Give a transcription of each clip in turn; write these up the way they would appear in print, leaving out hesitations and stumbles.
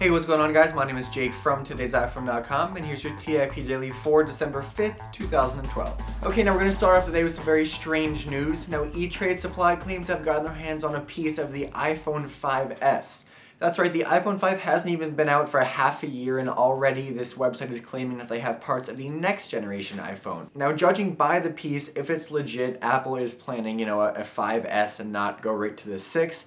Hey, what's going on, guys? My name is Jake from today'siPhone.com, and here's your TIP Daily for December 5th, 2012. Okay, now we're going to start off today with some very strange news. Now, E-Trade Supply claims to have gotten their hands on a piece of the iPhone 5S. That's right, the iPhone 5 hasn't even been out for half a year, and already this website is claiming that they have parts of the next generation iPhone. Now, judging by the piece, if it's legit, Apple is planning, a 5S and not go right to the 6.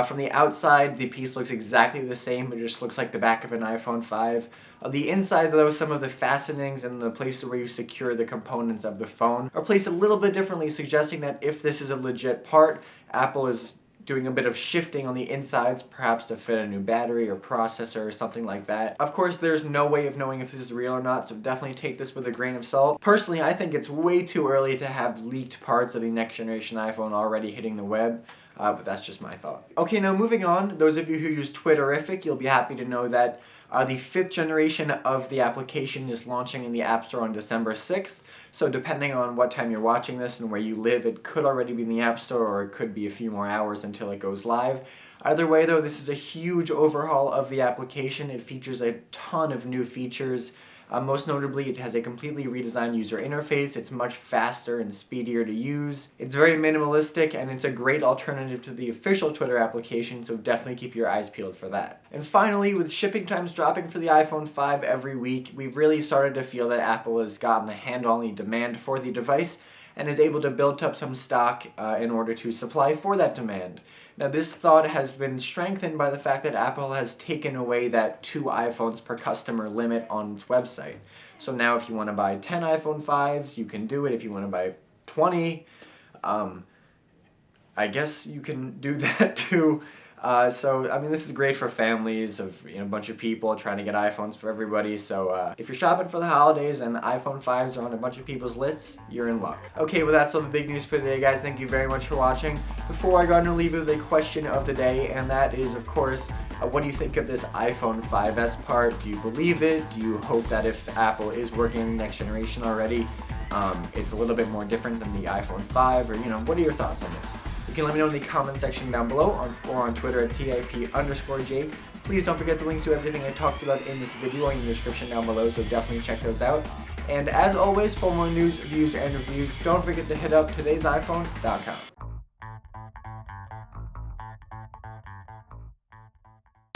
From the outside, the piece looks exactly the same. It just looks like the back of an iPhone 5. The inside, though, some of the fastenings and the places where you secure the components of the phone are placed a little bit differently, suggesting that if this is a legit part, Apple is doing a bit of shifting on the insides, perhaps to fit a new battery or processor or something like that. Of course, there's no way of knowing if this is real or not, so definitely take this with a grain of salt. Personally, I think it's way too early to have leaked parts of the next generation iPhone already hitting the web. But that's just my thought. Okay, now moving on, those of you who use Twitterrific, you'll be happy to know that the 5th generation of the application is launching in the App Store on December 6th. So depending on what time you're watching this and where you live, it could already be in the App Store, or it could be a few more hours until it goes live. Either way, though, this is a huge overhaul of the application. It features a ton of new features. Most notably, it has a completely redesigned user interface. It's much faster and speedier to use. It's very minimalistic, and it's a great alternative to the official Twitter application, so definitely keep your eyes peeled for that. And finally, with shipping times dropping for the iPhone 5 every week, we've really started to feel that Apple has gotten a handle on the demand for the device and is able to build up some stock in order to supply for that demand. Now, this thought has been strengthened by the fact that Apple has taken away that 2 iPhones per customer limit on its website. So now if you want to buy 10 iPhone 5s, you can do it. If you want to buy 20, I guess you can do that too. This is great for families of a bunch of people trying to get iPhones for everybody. So if you're shopping for the holidays and iPhone 5s are on a bunch of people's lists, you're in luck. Okay, well, that's all the big news for today, guys. Thank you very much for watching. Before I go, I'm going to leave you with a question of the day, and that is, of course, what do you think of this iPhone 5S part? Do you believe it? Do you hope that if Apple is working on the next generation already, it's a little bit more different than the iPhone 5? Or, what are your thoughts on this? You can let me know in the comment section down below or on Twitter at TIP_Jake. Please don't forget the links to everything I talked about in this video in the description down below, so definitely check those out. And as always, for more news, views, and reviews, don't forget to hit up today'siPhone.com.